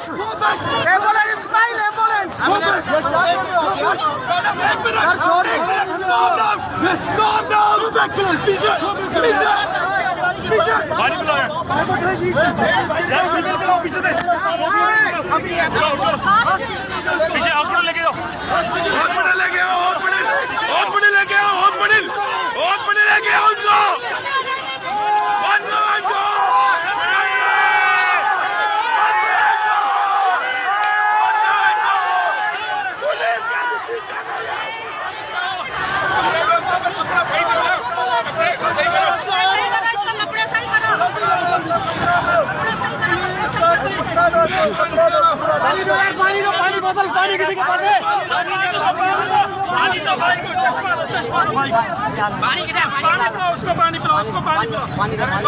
Ambulance, file ambulance. Calm down. Go back to the picture. पानी पिलाओ पीछे hospital लेके जाओ हॉस्पिटल लेके आओ हॉस्पिटल लेके आओ हॉस्पिटल लेके आओ उनको पानी बोतल पानी किसी के पास है उसको पानी पिलाओ पानी डालो